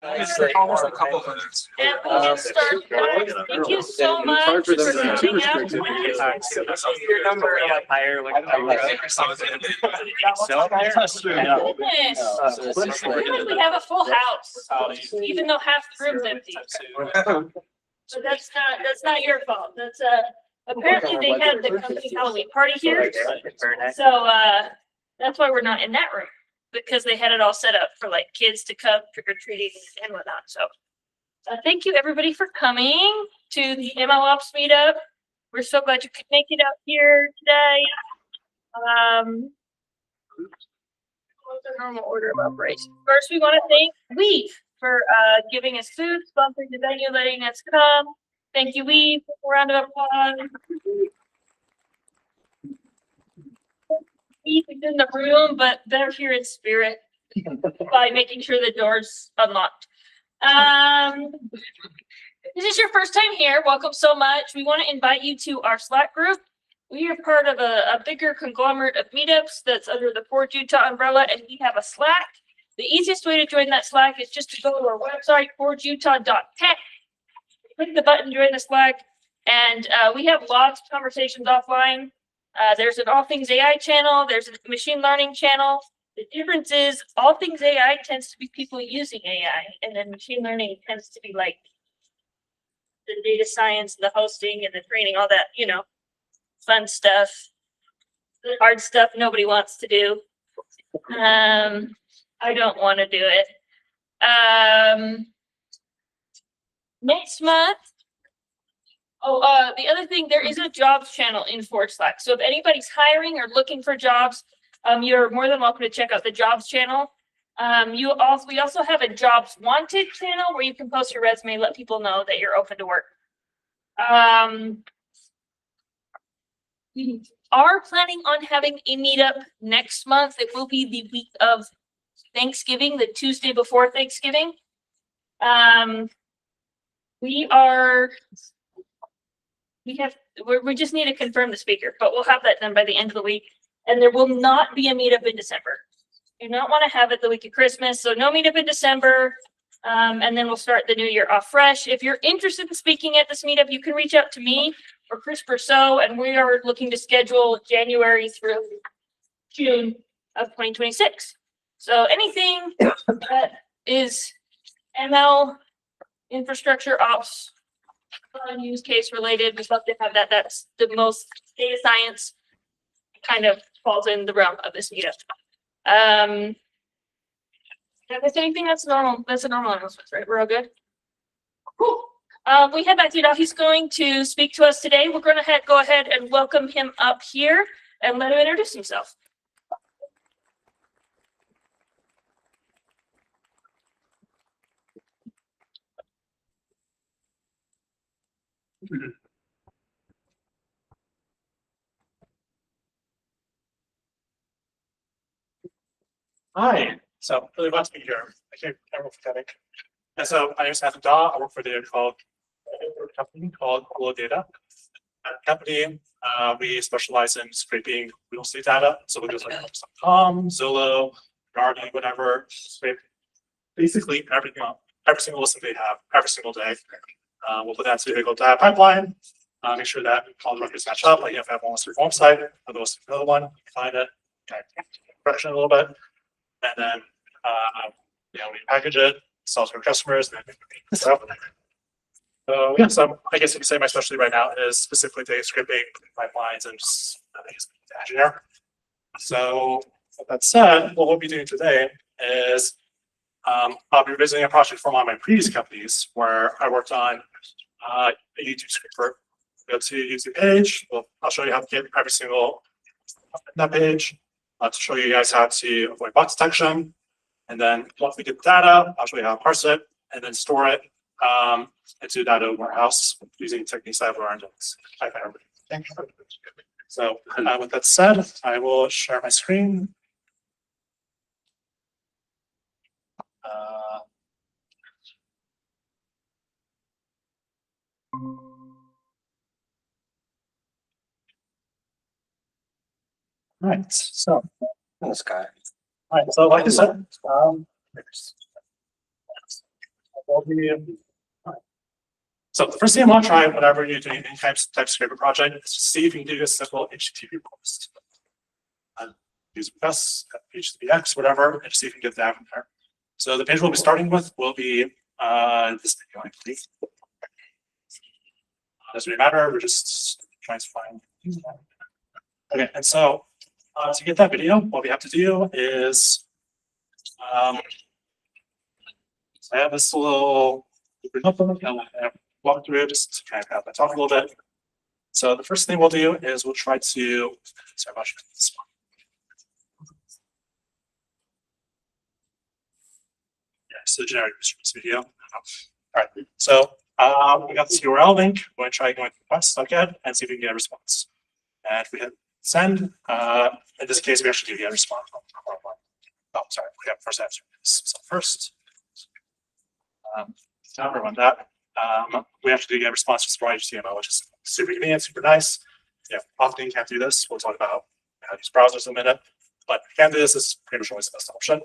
Almost a couple minutes. And we can start, guys. Thank you so much for reaching out to us. Your number higher, like Goodness. I feel like we have a full house, even though half the room's empty. So that's not your fault. That's apparently they had the company Halloween party here. So that's why we're not in that room, because they had it all set up for like kids to come trick or treating and whatnot. So thank you everybody for coming to the ML Ops meetup. We're so glad you could make it out here today. What's the normal order of operations? First, we want to thank Weave for giving us food, sponsoring the venue, letting us come. Thank you, Weave. A round of applause. Weave is in the room, but they're here in spirit by making sure the door's unlocked. This is your first time here. Welcome so much. We want to invite you to our Slack group. We are part of a bigger conglomerate of meetups that's under the Forge Utah umbrella, and we have a Slack. The easiest way to join that Slack is just to go to our website, forgeutah.tech. Click the button, join the Slack, and we have lots of conversations offline. There's an All Things AI channel. There's a machine learning channel. The difference is All Things AI tends to be people using AI, and then machine learning tends to be like the data science, the hosting, and the training, all that, fun stuff, the hard stuff nobody wants to do. I don't want to do it. Next month. The other thing, there is a jobs channel in Forge Slack. So if anybody's hiring or looking for jobs, you're more than welcome to check out the jobs channel. We also have a jobs wanted channel where you can post your resume, let people know that you're open to work. We are planning on having a meetup next month. It will be the week of Thanksgiving, the Tuesday before Thanksgiving. We just need to confirm the speaker, but we'll have that done by the end of the week. And there will not be a meetup in December. Do not want to have it the week of Christmas, so no meetup in December. And then we'll start the new year off fresh. If you're interested in speaking at this meetup, you can reach out to me or Chris Berceau, and we are looking to schedule January through June of 2026. So anything that is ML infrastructure ops use case related, we'd love to have that. That's the most data science kind of falls in the realm of this meetup. If there's anything that's normal, that's a normal announcement, right? We're all good. Cool. We have Matthew Duff. He's going to speak to us today. We're going to go ahead and welcome him up here and let him introduce himself. Hi. So really glad to be here. Thank you, everyone, for coming. And so my name is Matthew Daw. I work for a company called Glow Data. At the company, we specialize in scraping real estate data. So we do like Homes.com, Zillow, Yardi, whatever. Scrape basically everything up, every single listing they have every single day. We'll put that into a Google data pipeline. Make sure that all the records match up. Like if I have one listed for one site, another listed for another one, you can find it, correction a little bit, and then we package it, sell it to our customers, and then stuff. So yeah, so I guess you can say my specialty right now is specifically data scraping pipelines and just engineer. So with that said, what we'll be doing today is I'll be revisiting a project from one of my previous companies where I worked on a YouTube scraper. Go to YouTube page. I'll show you how to get every single that page to show you guys how to avoid bot detection. And then once we get the data, I'll show you how to parse it and then store it into data warehouse using techniques I've learned. So with that said, I will share my screen. Right, so This guy. all right, so like I said, will be. So the first thing I want to try, whenever you're doing any type scraper project, is to see if you can do a simple HTTP post. Use Press, HTTPX, whatever, and see if you can get that from there. So the page we'll be starting with will be this video, I believe. Doesn't really matter. We're just trying to find. Okay, and so to get that video, what we have to do is so I have this little walk through just to kind of have that talk a little bit. So the first thing we'll do is we'll try to sorry about this one. Yeah, so generic video. All right, so we got this URL link. We're going to try going to request.get and see if we can get a response. And if we hit send, in this case, we actually do get a response. Oh, sorry, we have first answer. So first, never run that. We actually do get a response just for HTML, which is super convenient, super nice. Yeah, often you can't do this. We'll talk about how to use browsers in a minute, but if you can do this, it's pretty much always the best option.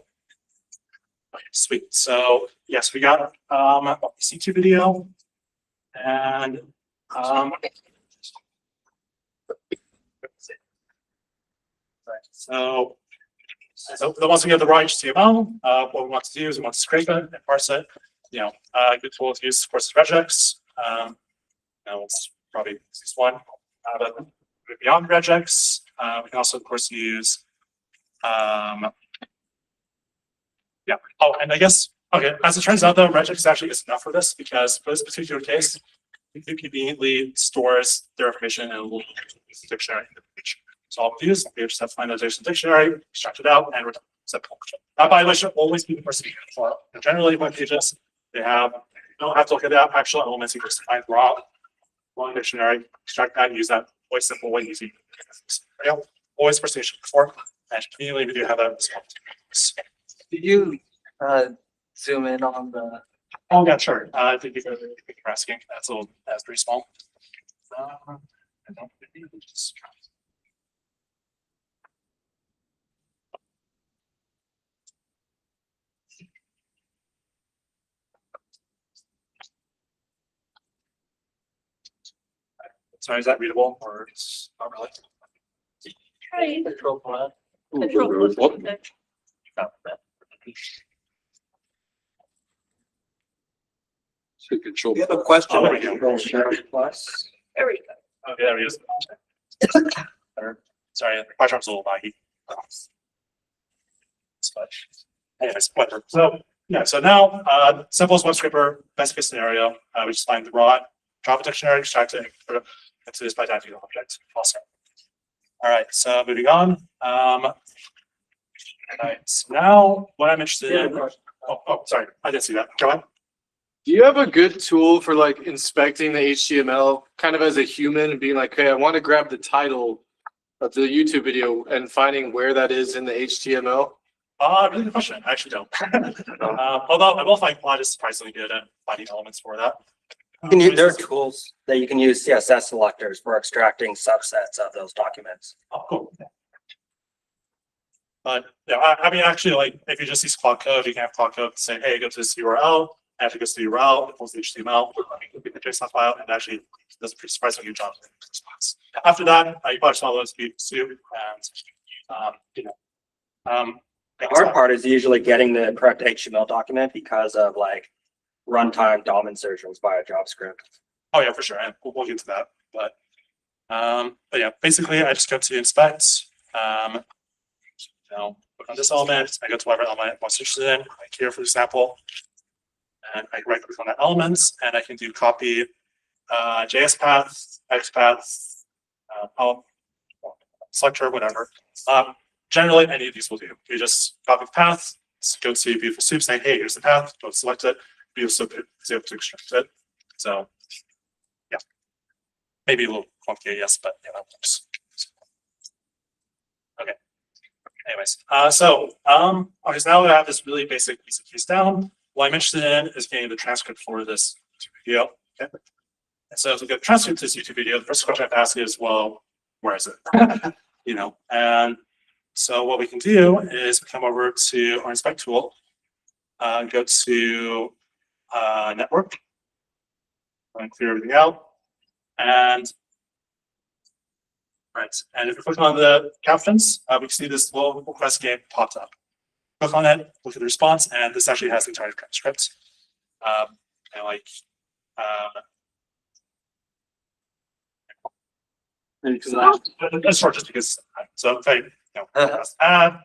Okay, sweet. So yes, we got a C2 video, and so once we get the raw HTML, what we want to do is we want to scrape it and parse it. You know, a good tool to use, of course, is regex. It's probably this one. But beyond regex, we can also, of course, use. Yeah. Oh, and I guess okay. As it turns out, though, regex actually is enough for this because for this particular case, it conveniently stores their information in a little dictionary in the page. So all we do is we just have to find the dictionary, extract it out, and we're done. Simple. That, by the way, should always be the first thing. Generally, web pages they have you don't have to look at the actual elements. You just find raw dictionary, extract that, and use that. Always simple, way easy. Always first station before, and conveniently we do have that response. Did you zoom in on the? Oh yeah, sure. I think you're asking. That's pretty small. I don't think we just try. Sorry, is that readable or it's not really? Try Control plus. control. We have a question. Oh, there we go. Control shift plus. There we go. Okay, there he is. Sorry, my arm's a little laggy. Anyways, whatever. So yeah, so now simplest web scraper, best case scenario, we just find the raw, drop a dictionary, extract it, put it into this bidirectional object. Awesome. All right, so moving on. All right, so now what I'm interested in. Oh, sorry, I didn't see that. Go ahead. Do you have a good tool for like inspecting the HTML kind of as a human and being like, hey, I want to grab the of the YouTube video and finding where that is in the HTML? Really good question. I actually don't. Although I will find Plot is surprisingly good at finding elements for that. There are tools that you can use CSS selectors for extracting subsets of those documents. Oh, cool. But yeah, I mean, actually, like if you just use Cloud Code, you can have Cloud Code say, "Hey, go to this URL." After it goes to the URL, it pulls the HTML, it the JSON file, and actually does a pretty surprisingly good job in response. After that, you probably saw those be soup and The hard part is usually getting the correct HTML document because of like runtime DOM insertions via JavaScript. Oh yeah, for sure. And we'll get to that. But yeah, basically I just go to inspect, look on this element, I go to whatever element I'm most interested in, like here for example, and I right click on that element and I can do copy JS path, X path, selector, whatever. Generally any of these will do. You just copy the path, go to Beautiful Soup, say, hey, here's the path, go select it, Beautiful Soup is able to extract it. So yeah, maybe a little complicated, yes, but yeah, that works. Okay. Anyways, so now that I have this really basic piece of case down, what I'm interested in is getting the transcript for this YouTube video. Okay. And so to get the transcript to this YouTube video, the first question I have to ask is, well, where is it? And so what we can do is we come over to our inspect tool, go to network. And clear everything out. And right, and if we click on the captions, we can see this little request game popped up. Click on it, look at the response, and this actually has the entire transcript. And like, that's short just because. So if I, press add,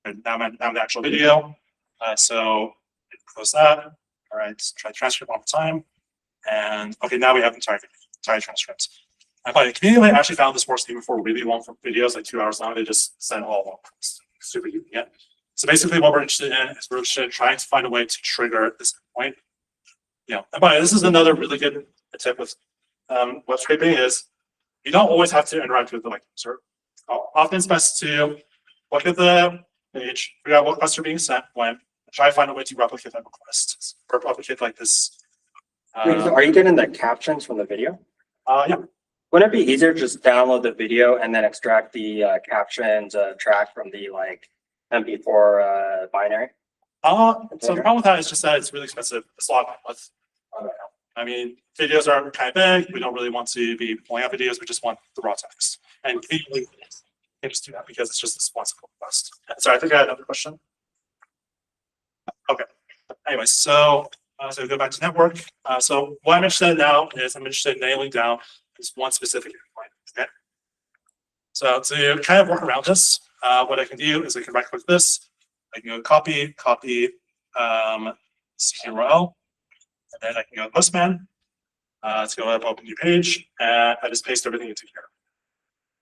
and now I'm the actual video. So close that. All right, try transcript one more time. And okay, now we have entire transcripts. I conveniently actually found this works even for really long videos, like 2 hours long. They just send all long. Super convenient. So basically, what we're interested in is we're interested in trying to find a way to trigger this point. And by the way, this is another really good tip with web scraping is you don't always have to interact with the user. Often it's best to look at the page, figure out what requests are being sent when, try to find a way to replicate that request or replicate like this. Wait, so are you getting the captions from the video? Yeah. Wouldn't it be easier to just download the video and then extract the captions track from the MP4 binary? So the problem with that is just that it's really expensive. It's a lot of bandwidth. I mean, videos are kind of big. We don't really want to be pulling out videos. We just want the raw text. And conveniently, you can just do that because it's just this one simple request. Sorry, I think I had another question. Okay. Anyway, so we go back to network. So what I'm interested in now is I'm interested in nailing down this one specific endpoint. Okay. So to kind of work around this, what I can do is I can right-click this. I can go copy URL, and then I can go Postman to go up, open new page, and I just paste everything into here.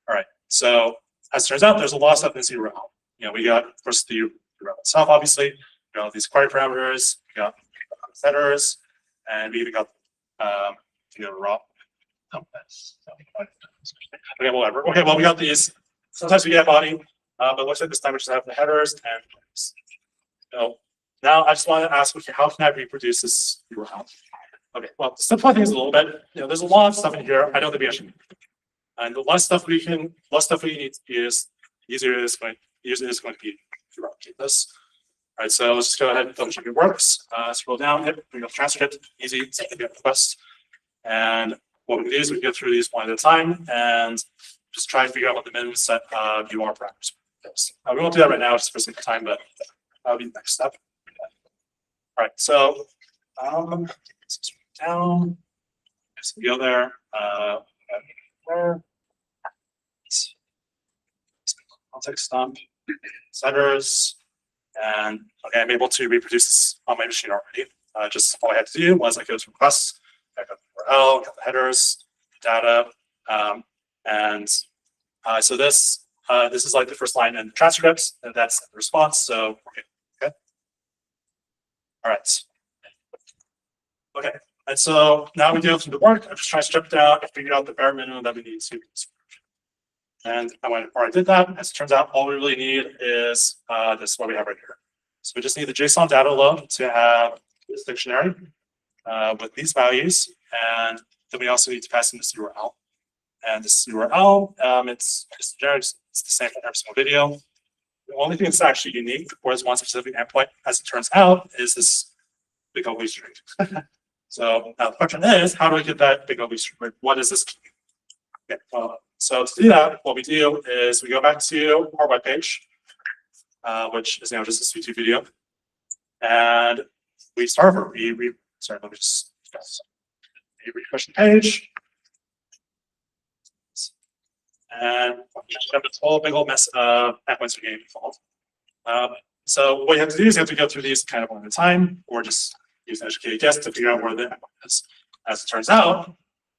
All right. So as it turns out, there's a lot of stuff in this URL. We got first the URL itself, obviously. We got these query parameters. We got setters, and we even got raw. Okay, whatever. Okay, well, we got these. Sometimes we get body, but it looks like this time we just have the headers and so now I just want to ask, okay, how can I reproduce this URL? Okay, well, to simplify things a little bit, there's a lot of stuff in here. I know that we actually need. And the less stuff we need to use, easier it is going to be to replicate this. All right, so let's just go ahead and double check it works. Scroll down, bring up transcript, easy, get request. And what we can do is we can go through these one at a time and just try to figure out what the minimum set of UR parameters is. We won't do that right now just for sake of time, but that'll be the next step. All right, so down, just go there. Context dump, setters, and okay, I'm able to reproduce this on my machine already. Just all I had to do was I go to requests, I got the URL, got the headers, data, and so this is like the first line in the transcripts, and that's the response. So okay. All right. Okay, and so now we do through the work. I'm just trying to strip it down and figure out the bare minimum that we need to. And I went before I did that. As it turns out, all we really need is this what we have right here. So we just need the JSON data load to have this dictionary with these values, and then we also need to pass in this URL. And this URL, it's just generic. It's the same for every single video. The only thing that's actually unique for this one specific endpoint, as it turns out, is this big ugly string. So now the question is, how do I get that big ugly string? What is this? Okay, so to do that, what we do is we go back to our webpage, which is now just this YouTube video, and we start over. Sorry, let me just refresh the page. And it's all a big old mess of endpoints are getting default. So what you have to do is you have to go through these kind of one at a time, or just use an educated guess to figure out where the endpoint is. As it turns out,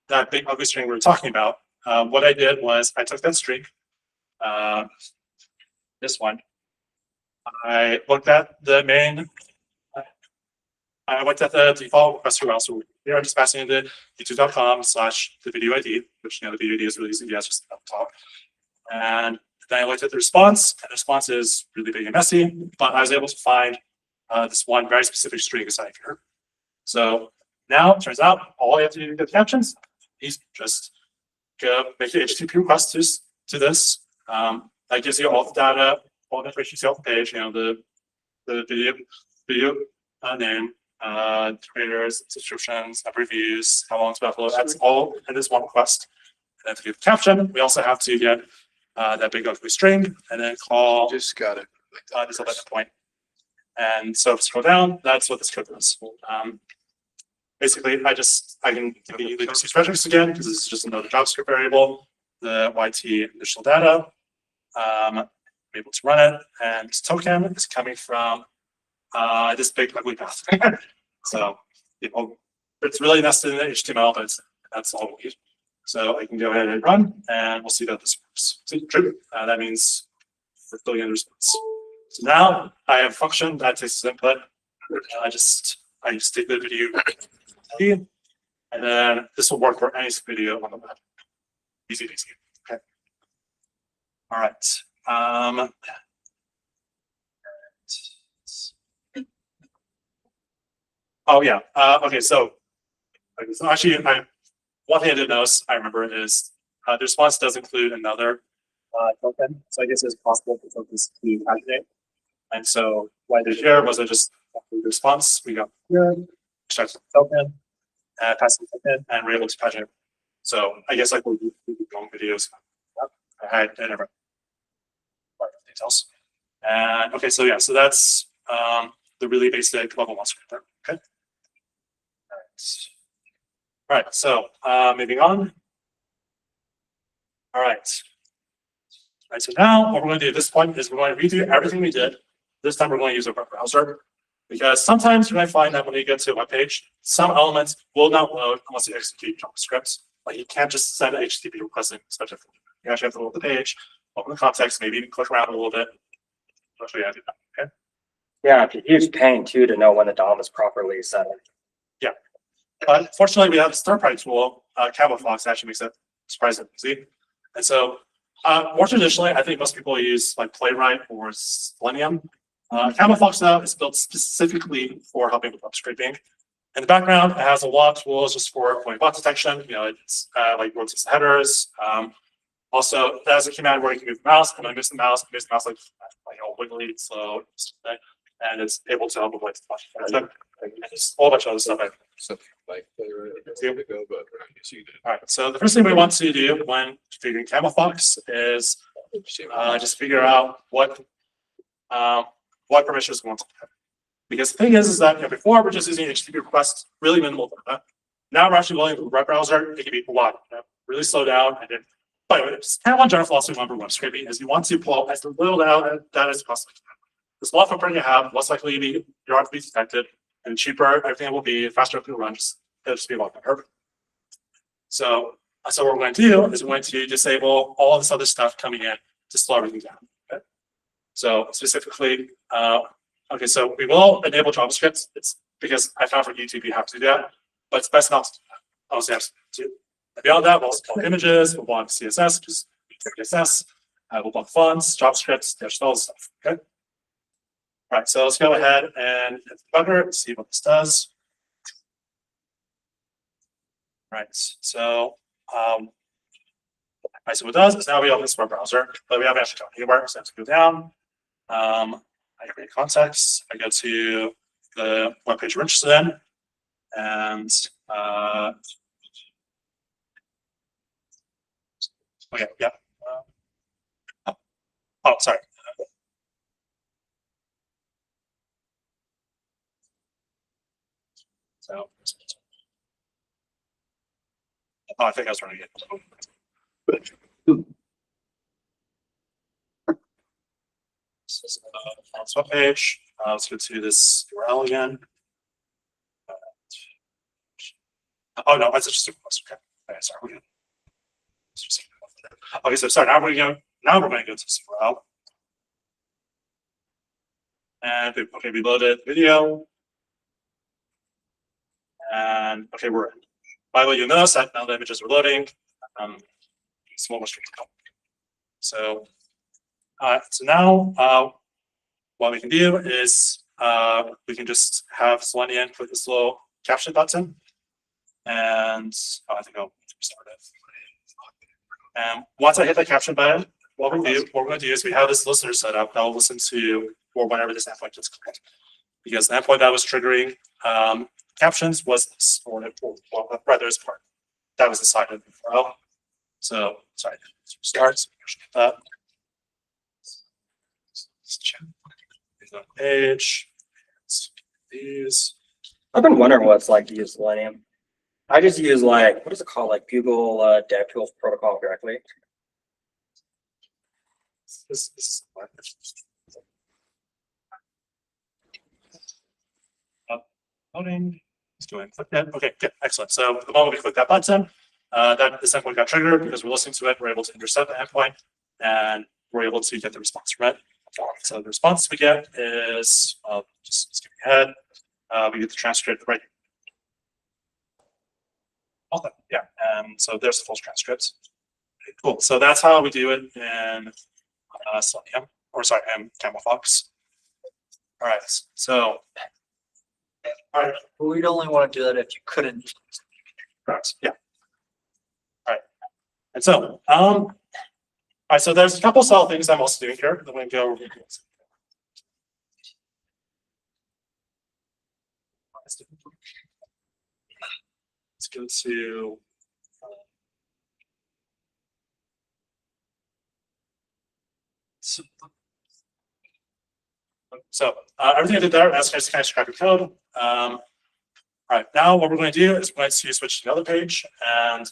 that big ugly string we were talking about, what I did was I took that string, this one. I looked at the main. I looked at the default request URL. So here I'm just passing in the youtube.com/the video ID, which the video ID is really easy. It's just up top. And then I looked at the response, and the response is really big and messy, but I was able to find this one very specific string inside here. So now it turns out all I have to do to get the captions is just go make the HTTP request to this. That gives you all the data, all the information you see off the page, the video video, name, creators, subscriptions, app reviews, how long to upload. That's all in this one request. And then to do the caption, we also have to get that big ugly string and then call Just got it. this event point. And so if you scroll down, that's what this code is. Basically, I can immediately just use regex again because this is just another JavaScript variable, the YT initial data. I'm able to run it, and this token is coming from this big ugly path. So it's really nested in the HTML, but that's all we need. So I can go ahead and run, and we'll see that this works. See, true. That means we're filling in the response. So now I have a function that takes input. I just take the video, and then this will work for any video on the web. Easy, easy. Okay. All right. Oh yeah. Okay. So actually, one thing I did notice, I remember is the response does include another token. So I guess it's possible for tokens to aggregate. And so what I did here was I just the response we got here, extract the token, pass the token, and we're able to patch it. So I guess like we'll do long videos. I never details. And okay, so yeah, so that's the really basic level one script there. Okay. All right, so moving on. All right. All right, so now what we're going to do at this point is we're going to redo everything we did. This time we're going to use a web browser because sometimes you might find that when you get to a web page, some elements will not load unless you execute JavaScript. Like you can't just send an HTTP request and expect it. You actually have to load the page, open the context, maybe even click around a little bit. I'll show you how to do that. Okay. Yeah, if you use pain too to know when the DOM is properly set. Yeah. But fortunately, we have this third-party tool, Camofox, actually makes it surprisingly easy. And so more traditionally, I think most people use like Playwright or Selenium. Camofox though is built specifically for helping with web scraping. In the background, it has a lot of tools just for bot detection. You know, it's like rotates the headers. Also, it has a command where you can move the mouse. I'm going to move the mouse like all wiggly, slow, and it's able to help avoid the and just a whole bunch of other stuff. Something like ago, but you did. All right. So the first thing we want to do when configuring Camofox is just figure out what permissions we want to have. Because the thing is that before we're just using HTTP requests, really minimal data. Now we're actually going to the web browser. It can be a lot, really slow down. And then, by the way, just kind of one general philosophy for web scraping is you want to pull as little data as possible. The smaller footprint you have, less likely you're not to be detected, and cheaper everything will be, faster it will run. It'll just be a lot better. So what we're going to do is we're going to disable all of this other stuff coming in to slow everything down. Okay? So specifically, okay, so we will enable JavaScript. It's because I found for YouTube you have to do that, but it's best not to do that. Honestly, have to. And beyond that, we'll also block images, we'll block CSS, just CSS, we'll block fonts, JavaScript, there's all this stuff. Okay. All right, so let's go ahead and hit the debugger, see what this does. Right, so so what it does is now we open this web browser, but we haven't actually gone anywhere, so I have to go down. I create context, I go to the web page we're interested in, and okay, yeah. Oh, sorry. So, I think I was running it. This is on this web page. Let's go to this URL again. Oh no, that's just a request. Okay, sorry. Okay, so sorry. Now we're going to go to this URL. And okay, we loaded video. And okay, we're in. By the way, you'll notice that now the images are loading. Small restrict. So now what we can do is we can just have Selenium click this little caption button, and I think I'll restart it. And once I hit that caption button, what we're going to do is we have this listener set up that will listen to or whenever this endpoint is clicked. because the endpoint that was triggering captions was stored at this part. That was the side of the URL. So sorry, starts that. Page. These. I've been wondering what's like to use Selenium. I just use like, what is it called? Like Google DevTools protocol directly. This loading. Let's go ahead and click that. Okay, good, excellent. So the moment we click that button, that this endpoint got triggered because we're listening to it. We're able to intercept the endpoint, and we're able to get the response from it. So the response we get is just skip ahead. We get the transcript right. Oh, yeah, and so there's the full transcripts. Okay, cool. So that's how we do it in Selenium, or sorry, in CamelFox. All right, so. All right, We'd only want to do that if you couldn't. correct, yeah. All right, and so, all right, so there's a couple subtle things I'm also doing here. I'm going to go over. Let's go to. So everything I did there, that's just kind of scrappy code. All right, now what we're going to do is we're going to switch to the other page, and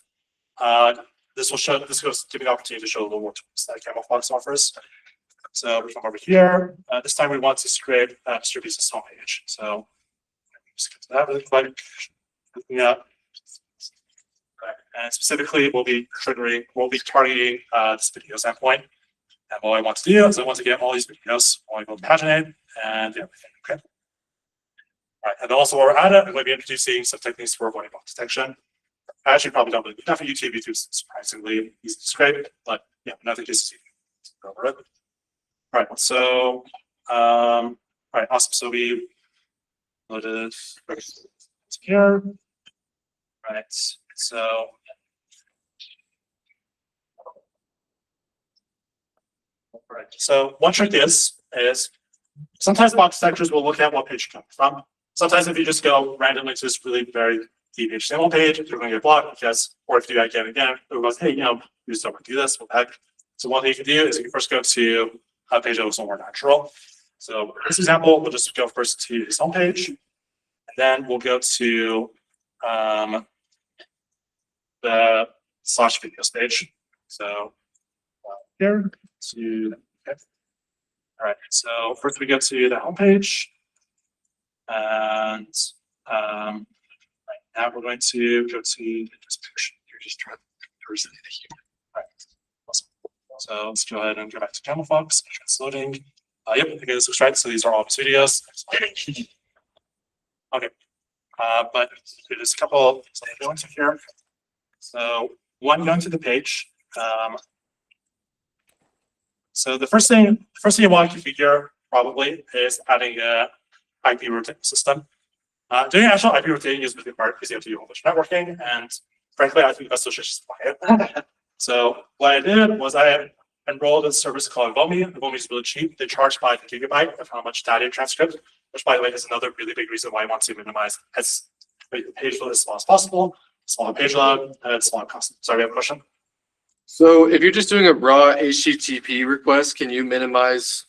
this will show. This goes give me the opportunity to show a little more tools that CamelFox offers. So we come over here. This time we want to scrape Mr. Beast's home page. So just get to that really quick. Looking up. Right. And specifically, we'll be targeting this videos endpoint. And what I want to do is I want to get all these videos. I want to go to paginate and do everything. Okay. All right. And also while we're at it, I'm going to be introducing some techniques for avoiding bot detection. I actually probably don't really need that for YouTube. YouTube is surprisingly easy to scrape, but yeah, nothing is easy to go over it. All right. So, all right. Awesome. So we loaded here. Right. So. Right. So one trick is sometimes bot detectors will look at what page you come from. Sometimes if you just go randomly to this really very deep HTML page, you're going to get blocked because, or if you do that again and again, it goes, hey, you just don't do this. What the heck? So one thing you can do is you can first go to a page that looks more natural. So in this example, we'll just go first to his home page, and then we'll go to the /videos page. So here to okay. All right. So first we go to the home page, and right now we're going to go to this picture. You're just trying to person it here. All right. Awesome. So let's go ahead and go back to CamelFox. It's loading. Yep, okay, this looks right. So these are all studios. Okay. But there's a couple going to here. So one going to the page. So the first thing you want to configure probably is adding a IP routing system. Doing actual IP routing is really hard because you have to do a whole bunch of networking, and frankly, I think that's just buy it. So what I did was I enrolled in a service called Vomi. Vomi is really cheap. They charge by the gigabyte of how much data you transcript, which by the way is another really big reason why I want to minimize the page load as small as possible. Smaller page load and smaller cost. Sorry, we have a question? So if you're just doing a raw HTTP request, can you minimize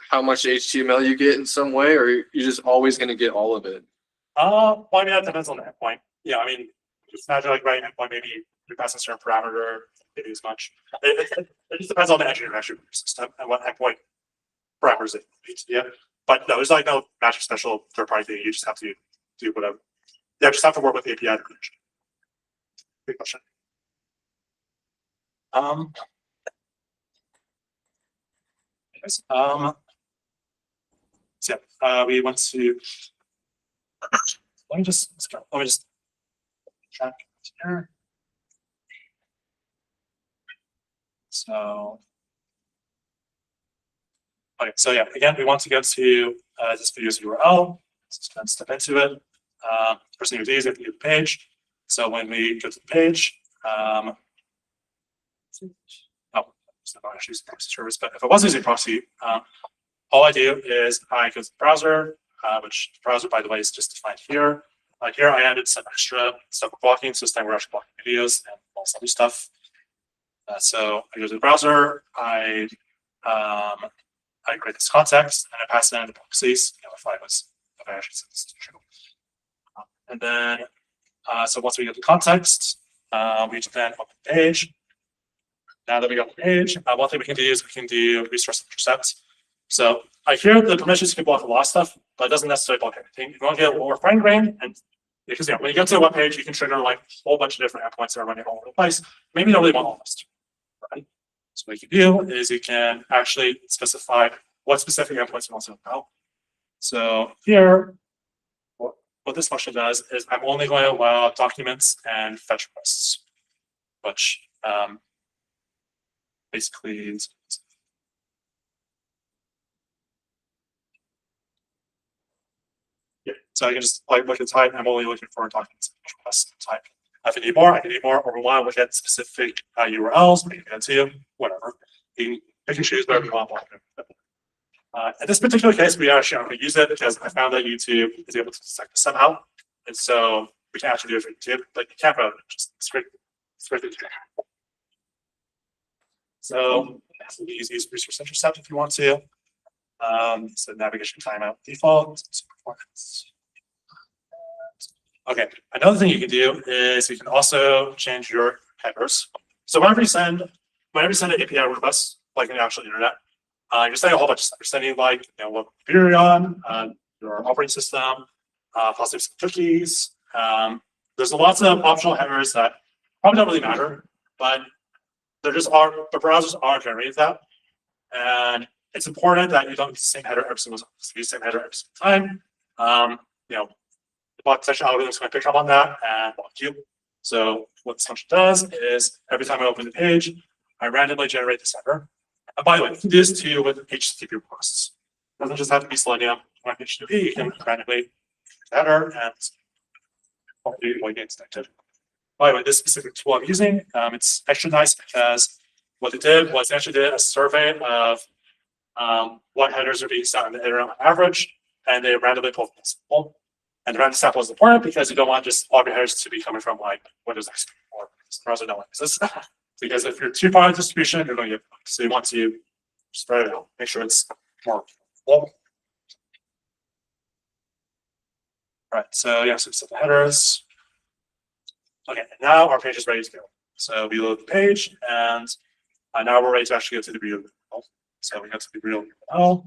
how much HTML you get in some way, or you're just always going to get all of it? Well, I mean, that depends on the endpoint. Yeah, I mean, just imagine like writing endpoint, maybe you pass a certain parameter, maybe as much. It just depends on the engineering of your system and what endpoint parameters it needs. Yeah, but no, there's like no magic special third-party thing. You just have to do whatever. Yeah, just have to work with API connection. Good question. Yes, so yeah, we went to. Let me just track here. So, okay, so yeah, again, we want to go to this video's URL. Just gonna step into it. First thing we do is we have to get the page. So when we go to the page, oh, it's not actually using proxy service, but if I was using proxy, all I do is I go to the browser, which the browser, by the way, is just defined here. Here I added some extra stuff for blocking, so this time we're actually blocking videos and all this other stuff. So I go to the browser, I create this context and I pass it into proxies. If I actually said this is true. And then, so once we get the context, we then open the page. Now that we got the page, one thing we can do is we can do resource intercept. So here the permissions can block a lot of stuff, but it doesn't necessarily block everything. You want to get a little more fine grained, and because when you get to a web page, you can trigger like a whole bunch of different endpoints that are running all over the place. Maybe you don't really want all this. Right? So what you can do is you can actually specify what specific endpoints you want to know. So here, what this function does is I'm only going to allow documents and fetch requests, which basically is so I can just look at type. I'm only looking for documents and fetch requests type. If I need more, I can need more, or we want to look at specific URLs, maybe that's you, whatever. You can choose whatever you want. In this particular case, we actually are going to use it because I found that YouTube is able to detect it somehow. And so we can actually do it for YouTube, but you can't run it, just straight so you use resource intercept if you want to. So navigation timeout default. Okay, another thing you can do is you can also change your headers. So whenever you send an API request, like in the actual internet, you're sending a whole bunch of stuff. You're sending like, what computer you're on, your operating system, possibly some cookies. There's lots of optional headers that probably don't really matter, but there just are, the browsers are generating that. And it's important that you don't use the same header every single time. The block detection algorithm is going to pick up on that and block you. So what this function does is every time I open the page, I randomly generate this header. And by the way, you can do this too with HTTP requests. It doesn't just have to be Selenium. When HTTP, you can randomly the header and hopefully avoid getting detected. By the way, this specific tool I'm using, it's extra nice because what they did was they actually did a survey of what headers are being sent on the internet on average, and they randomly pulled the sample. And the random sample is important because you don't want just all your headers to be coming from like Windows XP or browser no one uses. Because if you're too far in distribution, you're going to get bugged. So you want to spread it out, make sure it's more full. Right, so yeah, so set the headers. Okay, and now our page is ready to go. So we load the page, and now we're ready to actually go to the real URL. So we go to the real URL.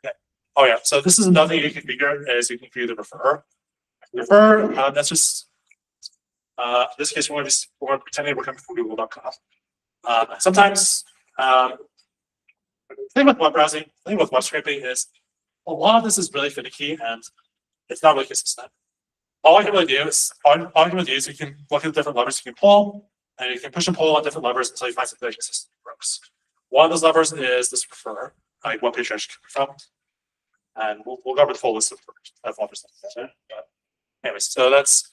Okay. Oh yeah, so this is another thing you can configure is you can configure the refer. That's just in this case we're pretending we're coming from Google.com. Sometimes the thing with web browsing, the thing with web scraping is a lot of this is really finicky and it's not really consistent. All I can really do is you can look at the different levers you can pull, and you can push and pull on different levers until you find something that consistently works. One of those levers is this refer, like what page you're actually coming from. And we'll cover the full list of levers. Anyways, so that's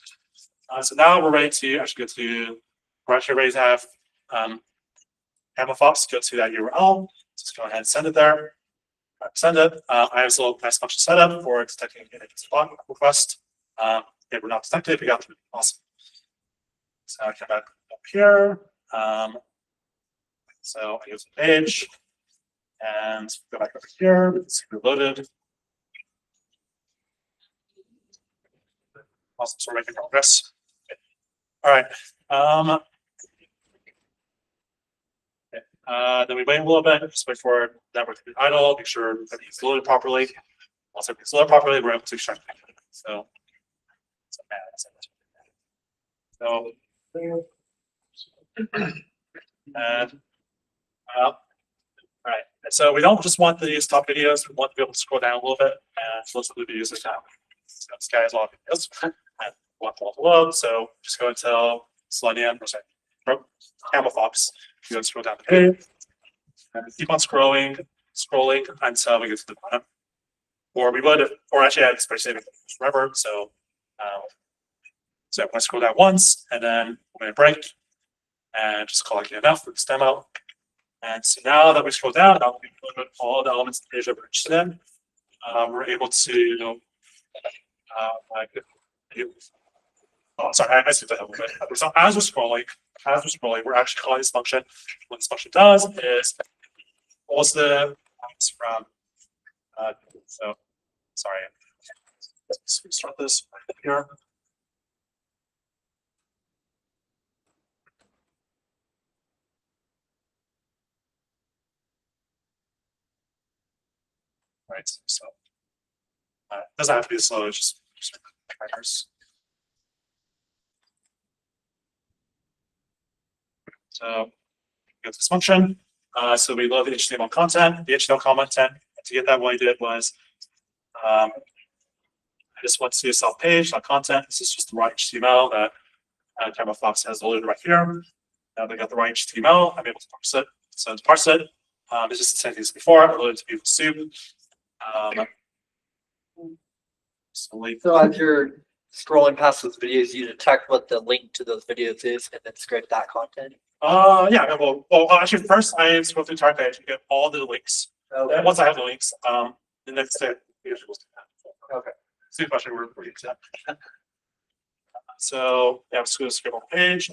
so now we're ready to actually we're actually ready to have Ammofops go to that URL. Just go ahead and send it there. Send it. I have this little nice function set up for detecting a block request. We're not detected. We got to awesome. So I come back up here. So I go to the page and go back over here. It's reloaded. Awesome. So we're making progress. Okay. All right. Then we wait a little bit, just wait for network to be idle, make sure everything's loaded properly. Once everything's loaded properly, we're able to extract it. So and all right. And so we don't just want these top videos, we want to be able to scroll down a little bit and look at the videos this time. So this guy has a lot of videos and want to load. So just go until Selenium, Ammofops. You go scroll down the page and keep on scrolling until we get to the bottom. Or we would, or actually I'd especially saving forever. So I'm going to scroll down once and then I'm going to break and just call it enough for this demo. And so now that we scroll down, now we put all the elements of the page that we're interested in. We're able to, like, oh, sorry, I skipped ahead a little bit. So as we're scrolling, we're actually calling this function. What this function does is pulls the points from, so, sorry. Let's restart this here. Right, so it doesn't have to be slow, it's just timers. So we got this function. So we load the HTML content. The HTML content, to get that, what I did was I just went to self-page.content. This is just the raw HTML that CameraFox has loaded right here. Now they got the right HTML. I'm able to parse it. So to parse it, it's just the same thing as before. I loaded to Beautiful Soup. So as you're scrolling past those videos, you detect what the link to those videos is and then scrape that content. Yeah, well, actually, first I scroll through the entire page and get all the links. And once I have the links, the next step is Okay. see if actually we're pretty to that. So yeah, I'm just going to scribble on the page.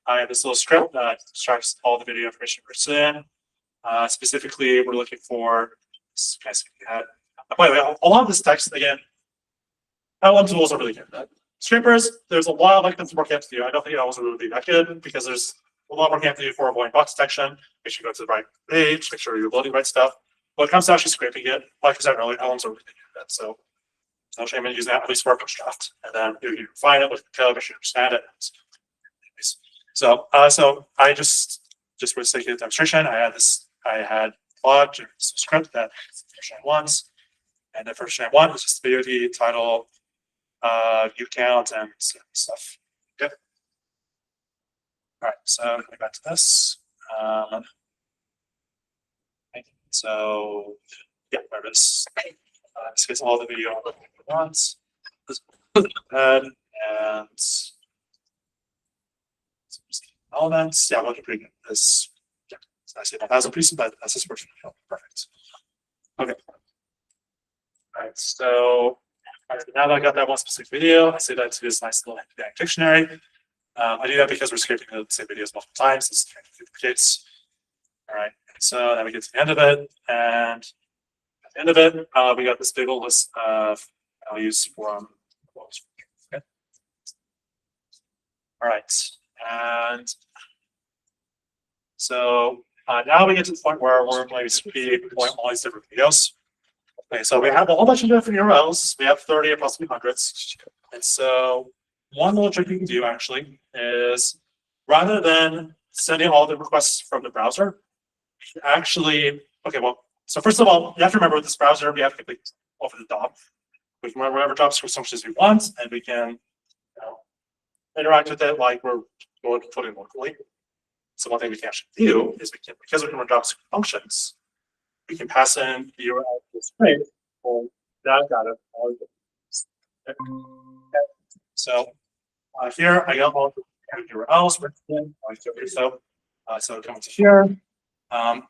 I have this little script that extracts all the video information we're in. Specifically, we're looking for. By the way, a lot of this text again. LM tools are really good. Scrapers, there's a lot of like work you have to do. I don't think that was really that good because there's a lot of work you have to do for avoiding box detection. Make sure you go to the right page, make sure you're loading the right stuff. When it comes to actually scraping it, like I said earlier, LMs are really good at that. So no shame in using that, at least for a push draft. And then you refine it with the code, make sure you understand it. So I just for the sake of the demonstration, I had log script that version once. And the version I want was just the video title, view count, and stuff. Good. All right, so going back to this. So yeah, there it is. This gets all the video at once. And elements. Yeah, I'm looking pretty good. This, yeah, I say 1,000 pieces, but that's this version. Perfect. Okay. All right, so now that I got that one specific video, I say that to this nice little dictionary. I do that because we're scraping the same videos multiple times. It's trying to duplicates. All right, so then we get to the end of it, and at the end of it, we got this big old list of values from. Okay. All right, and so now we get to the point where we're going to be deploying all these different videos. Okay, so we have a whole bunch of different URLs. We have 30 or possibly hundreds. And so one little trick you can do actually is rather than sending all the requests from the browser, actually, okay, well, so first of all, you have to remember with this browser, we have to click over the DOM. We can run whatever JavaScript functions we want, and we can interact with it like we're going to put in locally. So one thing we can actually do is because we can run JavaScript functions, we can pass in the URL to the string for that data. So here I got all the URLs written in. So coming to here,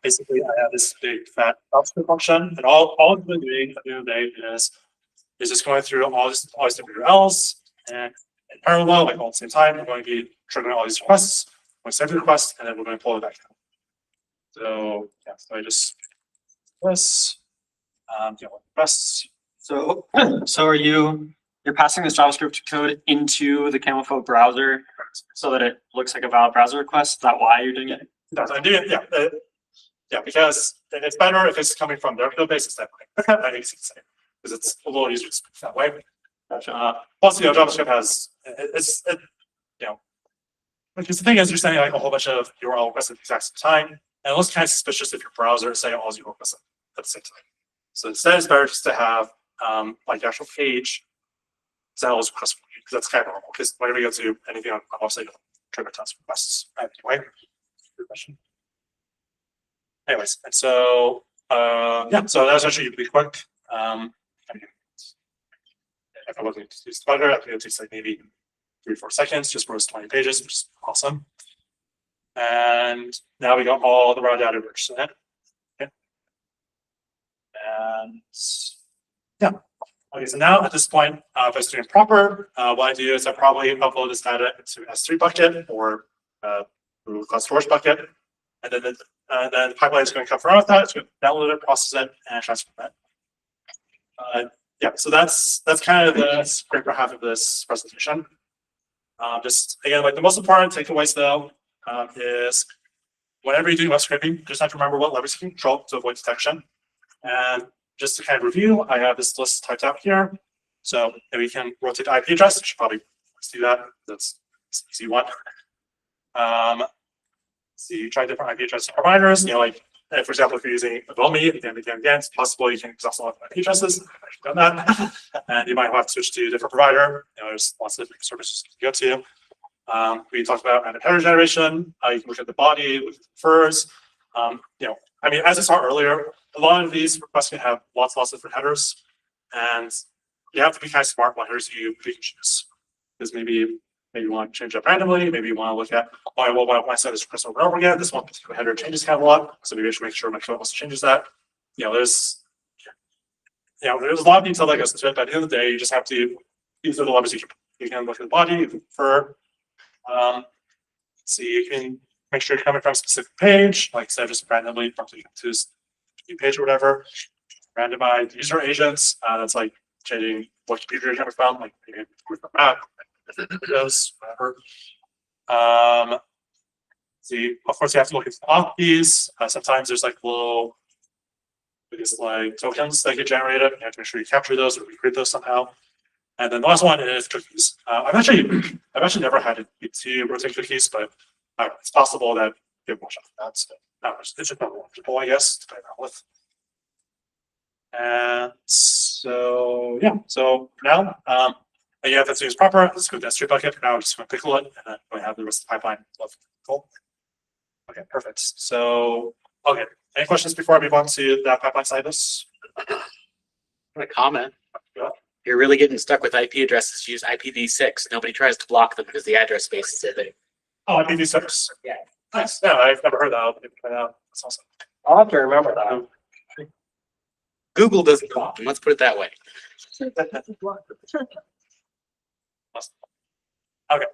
basically I have this big fat JavaScript function, and all it's been doing at the end of the day is just going through all these different URLs, and in parallel, like all at the same time, we're going to be triggering all these requests. We're going to send the request, and then we're going to pull it back down. So yeah, so I just this requests. So are you're passing this JavaScript code into the CamelPhobe browser so that it looks like a valid browser request? Is that why you're doing it? That's I do it, yeah. Yeah, because it's better if it's coming from their code base instead of mine. That makes it the same because it's a little easier to speak that way. Plus, JavaScript has because the thing is, you're sending like a whole bunch of URL requests at the exact same time, and it looks kind of suspicious if your browser is saying all your requests at the same time. So instead, it's better just to have like the actual page send all those requests for you, because that's kind of normal. Because whenever you go to anything on my website, you'll trigger tons of requests. Anyway, good question. Anyways, and so yeah, so that was actually really quick. If I wasn't to use the bugger, I think it takes like maybe 3 or 4 seconds just for those 20 pages, which is awesome. And now we got all the raw data rich in it. Okay. And yeah. Okay, so now at this point, if I was doing proper, what I do is I probably upload this data into an S3 bucket or Google Cloud Storage bucket. And then the pipeline is going to come from that. It's going to download it, process it, and transform it. Yeah, so that's kind of the script for half of this presentation. Just again, like the most important takeaways though is whenever you're doing web scraping, just have to remember what levers you can control to avoid detection. And just to kind of review, I have this list typed out here. So if we can rotate the IP address, we should probably do that. That's an easy one. So you try different IP address providers, you know, like for example, if you're using Abomi, again, it's possible you can exhaust a lot of IP addresses. I've done that. And you might have to switch to a different provider. You know, there's lots of different services you can go to. We talked about random header generation. You can look at the body, look at the furs. You know, I mean, as I saw earlier, a lot of these requests can have lots of different headers. And you have to be kind of smart what headers you choose. Because maybe you want to change up randomly. Maybe you want to look at, why I set this request over and over again. This one particular header changes kind of a lot. So maybe I should make sure my code also changes that. You know, there's a lot of detail that goes into it, but at the end of the day, you just have to use the levers you can look at the body, you can prefer. So you can make sure you're coming from a specific page, like instead of just randomly from to a page or whatever. Randomize user agents. That's like changing what computer you're coming from, like maybe from Mac, Windows, whatever. See, of course, you have to look at the auth keys. Sometimes there's like little, like tokens that get generated. You have to make sure you capture those or recreate those somehow. And then the last one is cookies. I've actually never had to rotate cookies, but it's possible that you have more shot that. So it's just not multiple, I guess, to play around with. And so yeah, so for now, you have that is proper. Let's go to S3 bucket. Now we're just going to pickle it, and then we have the rest of the pipeline. Cool. Okay, perfect. So okay, any questions before I move on to that pipeline side of this? A comment. You're really getting stuck with IP addresses. Use IPv6. Nobody tries to block them because the address space is there. Oh, IPv6. Yeah. Nice. Yeah, I've never heard that. That's awesome. I'll have to remember that. Google doesn't block them. Let's put it that way. Awesome. Okay.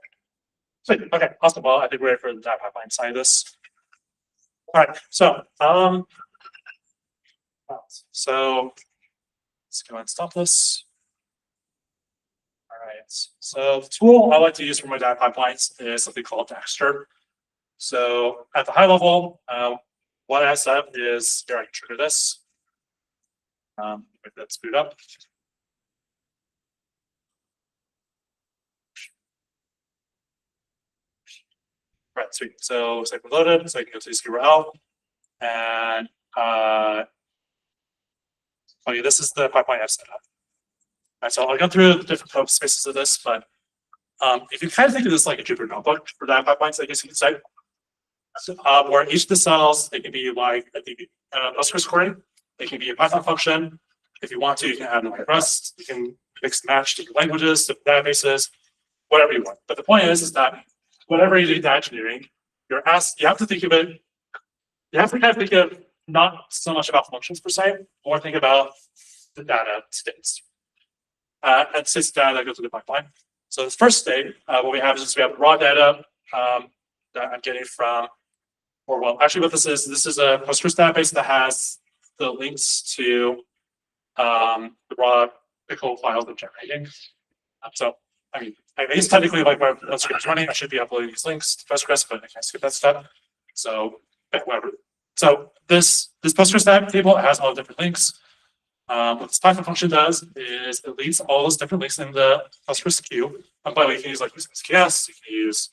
Sweet. Okay. Awesome. Well, I think we're ready for the data pipeline side of this. All right. So, let's go and stop this. All right. So the tool I like to use for my data pipelines is something called Dagster. So at the high level, what I set up is here I can trigger this. Let's boot up. Right, sweet. So it's like loaded, so I can go to this URL and okay, this is the pipeline I've set up. All right, so I'll go through the different code spaces of this, but if you kind of think of this like a Jupyter notebook for data pipelines, I guess you could say. So, where each of the cells, they can be like a Postgres query, they can be a Python function. If you want to, you can add like Rust, you can mix and match different languages, different databases, whatever you want. But the point is that whatever you do data engineering, you have to think of it, you have to kind of think of not so much about functions per se, or think about the data states. And states data that goes to the pipeline. So the first state, what we have is we have raw data that I'm getting from, or well, actually what this is a Postgres database that has the links to the raw pickle files I'm generating. So I mean, I guess technically, like when the script is running, I should be uploading these links to Postgres, but I can't skip that step. So whatever. So this Postgres table has all the different links. What this Python function does is it leaves all those different links in the Postgres queue. And by the way, you can use like SKS, you can use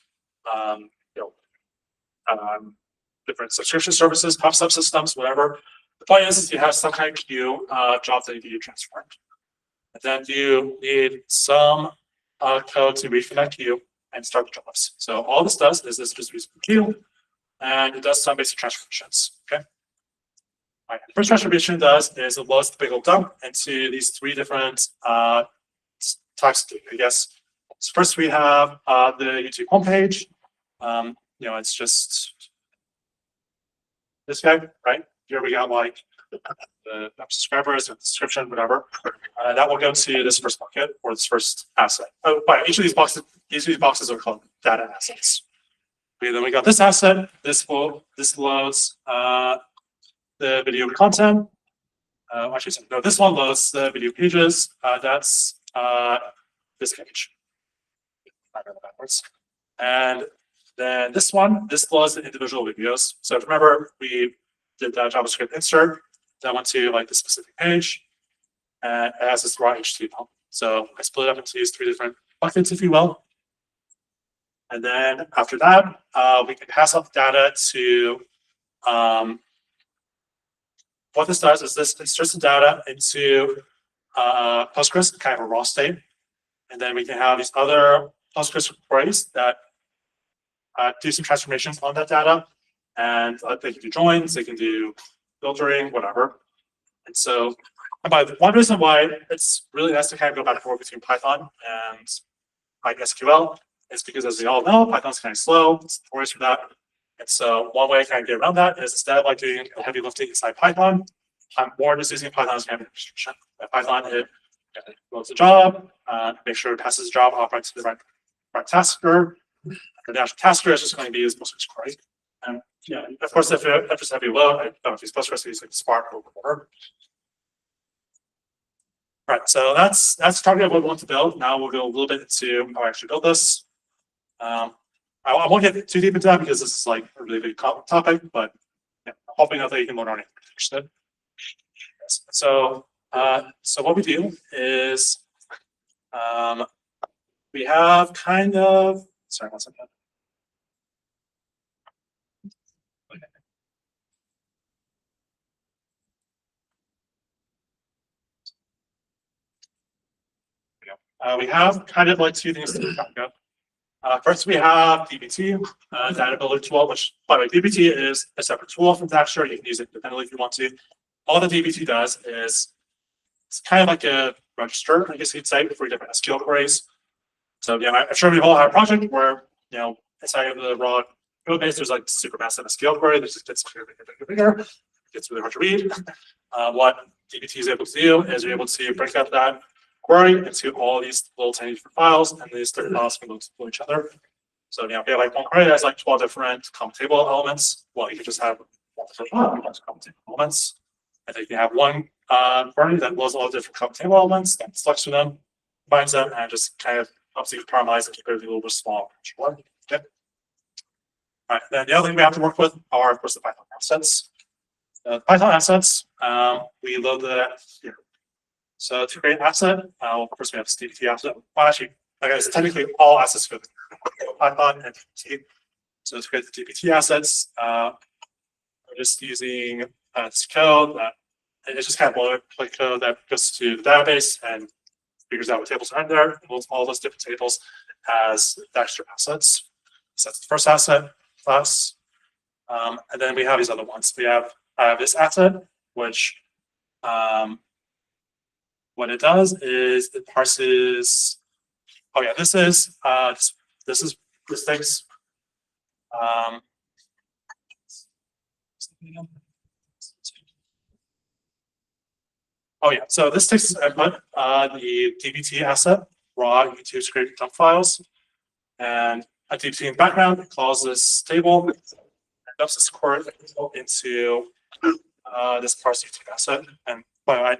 different subscription services, pub subsystems, whatever. The point is you have some kind of queue job that you need transformed. And then you need some code to read from that queue and start the jobs. So all this does is this just reads from the queue and it does some basic transformations. Okay. All right. The first transformation it does is it loads the big old dump into these three different types of data, I guess. So first we have the YouTube homepage. It's just this guy, right? Here we got like the subscribers, the description, whatever. That will go to this first bucket or this first asset. Oh, but each of these boxes are called data assets. Okay, then we got this asset. This loads the video content. Actually, no, this one loads the video pages. That's this page. I read it backwards. And then this loads the individual videos. So remember, we did that JavaScript insert that went to like the specific page, and it has this raw HTML. So I split it up into these 3 different buckets, if you will. And then after that, we can pass out the data to what this does is this inserts the data into Postgres, kind of a raw state. And then we can have these other Postgres queries that do some transformations on that data. And they can do joins, they can do filtering, whatever. And so, one reason why it's really nice to kind of go back and forth between Python and SQL is because, as we all know, Python's kind of slow. It's notorious for that. And so, one way I kind of get around that is instead of like doing heavy lifting inside Python, I'm more just using Python as kind of infrastructure. Python, it loads the job, make sure it passes the job off right to the right tasker. The actual tasker is just going to be used Postgres query. And yeah, of course, if it's heavy load, I don't use Postgres, I use like Spark or whatever. All right, so that's target what we want to build. Now we'll go a little bit into how I actually build this. I won't get too deep into that because this is like a really big topic, but yeah, I'm hoping that you can learn on it. Understood? Yes. So what we do is we have kind of, sorry, one second. We have kind of like 2 things to talk about. First, we have dbt, data builder tool, which, by the way, dbt is a separate tool from Daxter. You can use it independently if you want to. All the dbt does is it's kind of like a register, I guess you'd say, for different SQL queries. So yeah, I'm sure we've all had a project where, you know, inside of the raw code base, there's like super massive SQL query that just gets bigger. It gets really hard to read. What dbt is able to do is you're able to break up that query into all these little tiny different files, and these different files can look to each other. So, you know, if you have like one query that has like 12 different common table elements, well, you can just have one different common table elements. And then you can have one query that loads all the different common table elements, then selects from them, binds them, and just kind of helps you parameterize and keep everything a little bit small. Okay. All right. Then the other thing we have to work with are, of course, the Python assets. Python assets, we load that here. So to create an asset, first we have this dbt asset. Well, actually, I guess technically all assets for Python and dbt. So to create the dbt assets, we're just using this code that it's just kind of boilerplate code that goes to the database and figures out what tables are in there, and loads all those different tables as Daxter assets. So that's the first asset class. And then we have these other ones. We have this asset, which what it does is it parses. Oh yeah, this takes. Oh yeah, so this takes as input the dbt asset, raw YouTube script dump files, and a dbt in background calls this table, and dumps this query into this parse YouTube asset. And well, I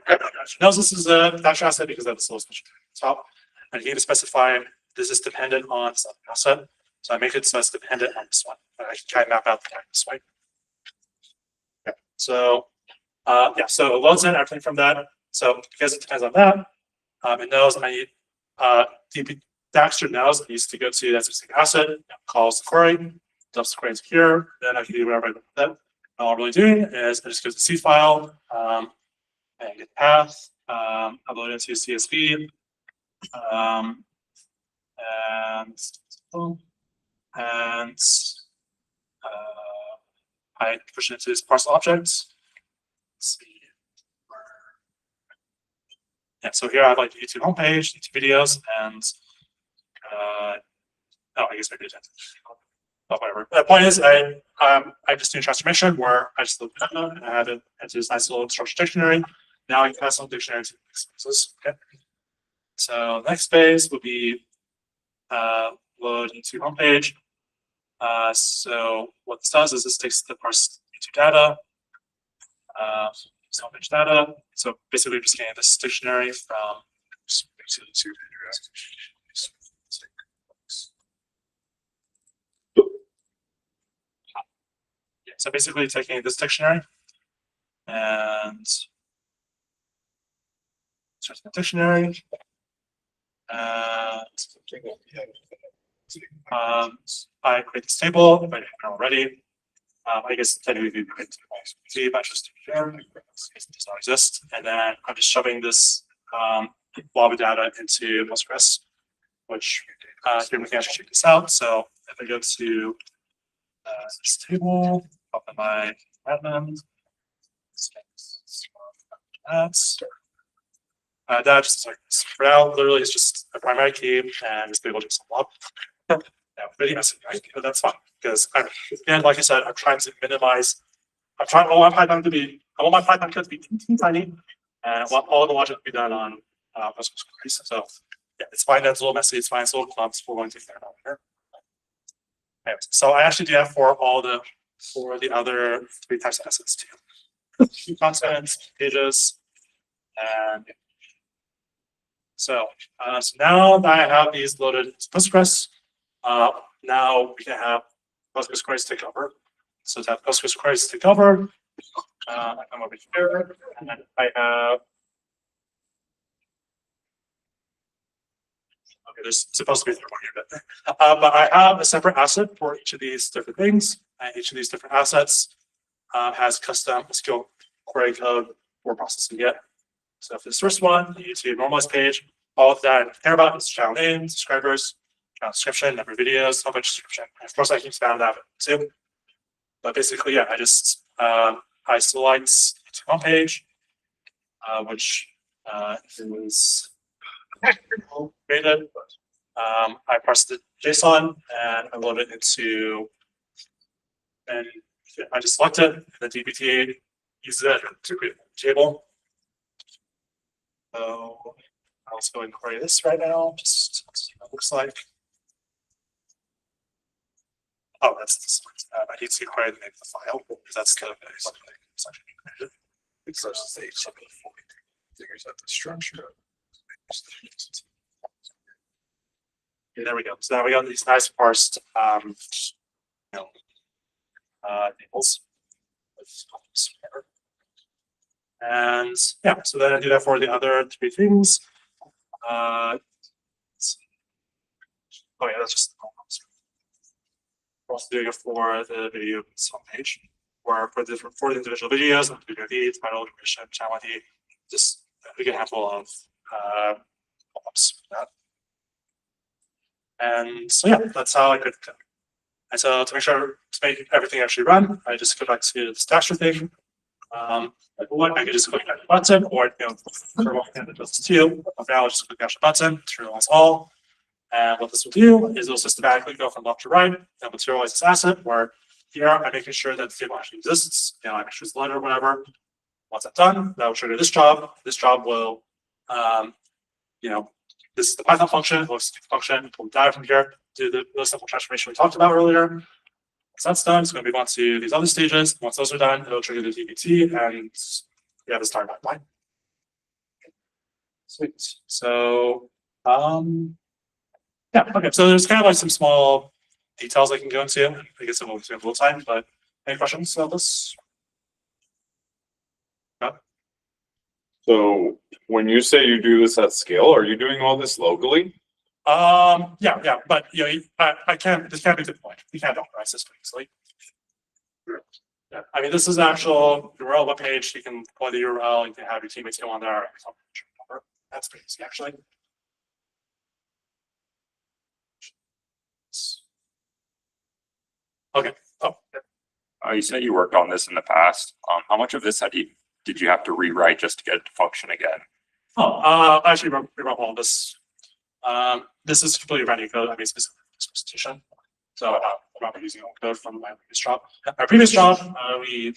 knows this is a Daxter asset because that's the lowest at the top. And you need to specify this is dependent on this other asset. So I make it so it's dependent on this one. I can try and map out the time this way. Okay. So yeah, so it loads in everything from that. So because it depends on that, it knows I need Daxter knows it needs to go to that specific asset, calls the query, dumps the query into here, then I can do whatever I want with that. All I'm really doing is I just go to the C file, and get the path, upload it into CSV, and I push it into this parse object. Let's see. Yeah, so here I have like the YouTube homepage, YouTube videos, and oh, I guess maybe But whatever. The point is, I just do a transformation where I just look at it and I add it into this nice little structured dictionary. Now I can pass on dictionary to next spaces. Okay. So next phase would be load into homepage. So what this does is this takes the parse YouTube data, homepage data. So basically, just getting this dictionary from. Yeah, so basically taking this dictionary and searching the dictionary. And I create this table if I didn't already. I guess technically you could see if I just share, it does not exist. And then I'm just shoving this blob of data into Postgres, which here we can actually check this out. So if I go to this table, up in my admin, that just like this. For now, literally it's just a primary key and this table just blob. Yeah, really messy, right? But that's fine because again, like I said, I'm trying to minimize. I want my Python code to be tiny, and I want all the logic to be done on Postgres queries. So yeah, it's fine. That's a little messy. It's fine. It's a little clumps. We're going to take care of that here. Anyways, so I actually do that for the other 3 types of assets too. Content, pages, and so now that I have these loaded into Postgres, now we can have Postgres queries take over. So to have Postgres queries take over, I come over here and I have. Okay, there's supposed to be 3 more here, but I have a separate asset for each of these different things, and each of these different assets has custom SQL query code for processing it. So for this first one, the YouTube normalized page, all of that I care about is channel name, subscribers, channel description, number of videos, homepage description. And of course, I can expand that too. But basically, yeah, I just I select YouTube homepage, which is created. I parse the JSON and I load it into, and I just select it. And the DBT uses it to create a table. So I'll just go and query this right now, just to see what it looks like. Oh, that's this one. I need to query the name of the file because that's the section created. Versus the HTML figures out the structure. Okay, there we go. So now we got these nice parsed tables. And yeah, so then I do that for the other 3 things. Oh yeah, that's just also doing it for the video page, or for the individual videos, video ID, title, duration, channel ID, just a good handful of pop-ups for that. And so yeah, that's how I could. And so to make sure to make everything actually run, I just go back to the stasher thing. I could just click that button, or for one hand it does this too. Now I'll just click that button to realize all. And what this will do is it'll systematically go from left to right and materialize this asset where here I'm making sure that the table actually exists. I make sure it's loaded or whatever. Once that's done, that will trigger this job. This job will, this is the Python function, it looks at the function, pull the data from here, do the simple transformation we talked about earlier. Once that's done, it's going to move on to these other stages. Once those are done, it'll trigger the DBT and we have this time pipeline. Sweet. So, yeah, okay. So there's kind of like some small details I can go into. I guess it will take a little time, but any questions about this? No? So when you say you do this at scale, are you doing all this locally? Yeah, but I can't. This can't be the point. You can't optimize this easily. Yeah, I mean, this is an actual URL web page. You can deploy the URL. You can have your teammates go on there. That's pretty easy, actually. Okay. Oh, yeah. You said you worked on this in the past. How much of this did you have to rewrite just to get it to function again? I actually rewrote all of this. This is completely brand new code. I mean, specific to this presentation. So remember using old code from my previous job. Our previous job, we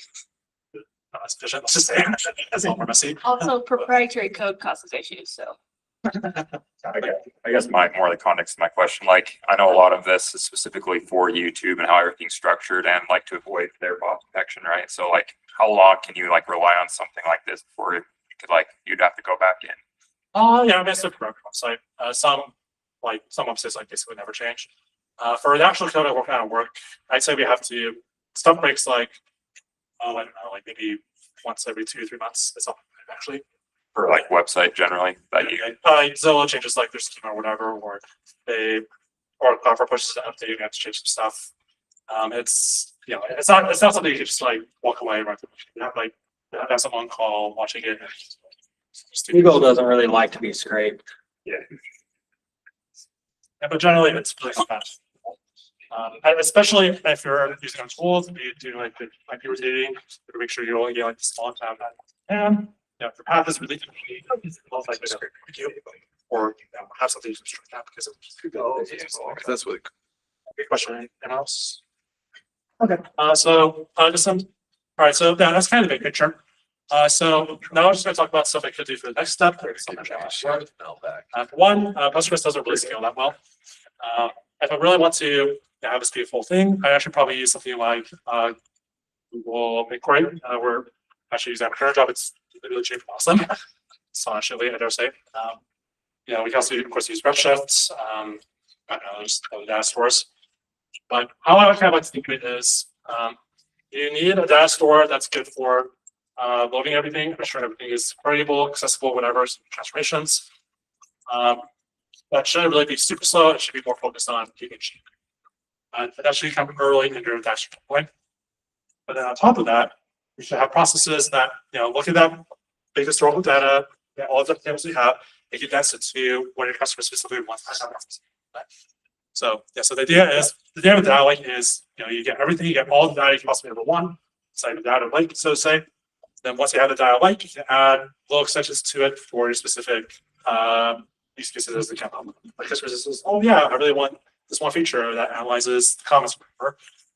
not as efficient, let's just say, it's a little more messy. Also, proprietary code causes issues, so. I guess more the context of my question, like, I know a lot of this is specifically for YouTube and how everything's structured and like to avoid their bot detection, right? So like, how long can you like rely on something like this before you could like, you'd have to go back in? Yeah, I mean, it's a broken website. Some websites like basically never change. For the actual code I work on at work, I'd say we have to, stuff breaks like, I don't know, like maybe once every 2 or 3 months. It's not actually. For like website generally that you, Zillow changes like their schema or whatever, or Cloudflare pushes an update, you have to change some stuff. It's, it's not something you can just like walk away, right? You have like, you have to have someone call, watching it. Google doesn't really like to be scraped. Yeah, but generally it's really fast. And especially if you're using our tools, you do like the IP rotating, to make sure you only get like the small tab and if the path is really or have something to restrict that because That's what. good question. Anything else? Okay, so just some, all right, so that's kind of the big picture. So now I'm just gonna talk about stuff I could do for the next step. One, Postgres doesn't really scale that well. If I really want to have this be a full thing, I actually probably use something like Google BigQuery, where actually use that current job. It's really cheap and awesome. So actually, I dare say. We can also, of course, use Redshift. I don't know, there's other data stores. But how I kind of like to think of it is, you need a data store that's good for loading everything, make sure everything is variable, accessible, whatever, some transformations. That shouldn't really be super slow. It should be more focused on keeping cheap. That should come early in your data point. But then on top of that, you should have processes that, look at that big historical data, all the tables you have, it condense it to what your customer specifically wants. So the idea is, the idea of the data lake is, you get everything, you get all the data you can possibly ever want. It's like a data lake, so to say. Then once you have the data lake, you can add little extensions to it for your specific use cases as they come up. Like customer says, oh yeah, I really want this one feature that analyzes the comments.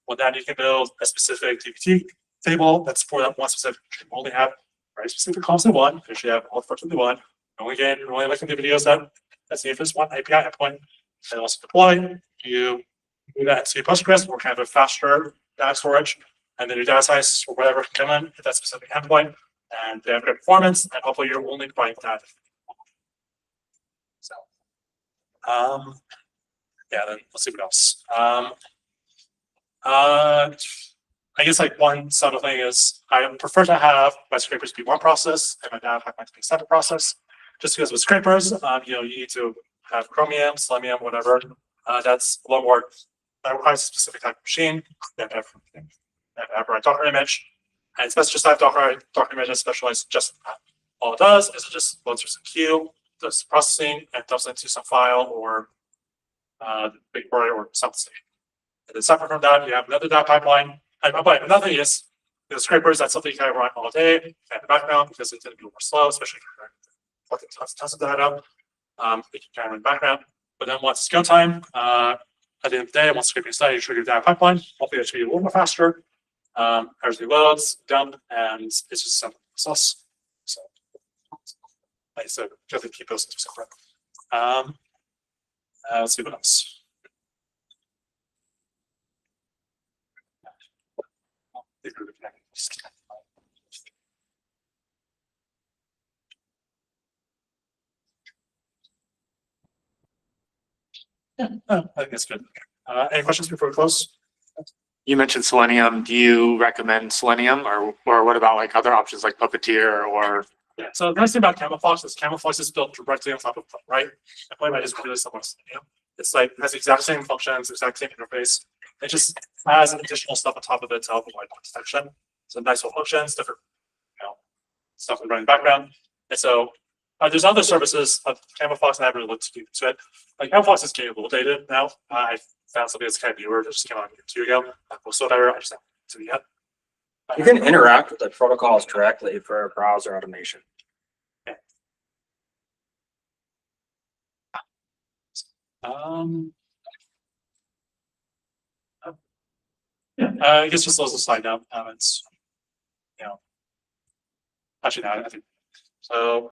Well, then you can build a specific GPT table that's for that one specific feature. You only have very specific columns in one, because you have all the parts of the one. You're only looking at the videos that's needed for this one API endpoint. And also deploy, you do that to Postgres or kind of a faster data storage, and then your data size or whatever can come in at that specific endpoint, and they have good performance, and hopefully you're only providing that. So, then let's see what else. I guess like one subtle thing is I prefer to have my scrapers be one process and my data pipelines be a separate process. Just because with scrapers, you need to have Chromium, Selenium, whatever. That's a lot more, that requires a specific type of machine. They have a Docker image. And it's best just to have Docker image that's specialized just in that. All it does is it just loads through some queue, does processing, and dumps into some file or BigQuery or something. And then separate from that, you have another data pipeline. But another thing is, the scrapers, that's something you can run all day in the background because it tend to be more slow, especially if you're collecting tons of data. It can kind of run background. But then once it's go time, at the end of the day, once scraping is done, you trigger your data pipeline. Hopefully, it's going to be a little more faster. Everything loads, dump, and it's just a simple process. So, definitely keep those separate. Let's see what else. I think that's good. Any questions before we close? You mentioned Selenium. Do you recommend Selenium or what about like other options like Puppeteer or? Yeah, so the nice thing about Camouflage is Camouflage is built directly on top of Playwright. And Playwright is really similar to Selenium. It's like has the exact same functions, exact same interface. It just has additional stuff on top of it to help avoid bot detection. So nice little functions, different stuff running in the background. And so there's other services of Camouflage that I haven't really looked deep into it. Like Camouflage is getting a little dated now. I found something that's kind of newer that just came out a year or two ago. So I just haven't seen it yet. You can interact with the protocols directly for browser automation. I guess just as a side note, it's, you know, actually, no, I think, so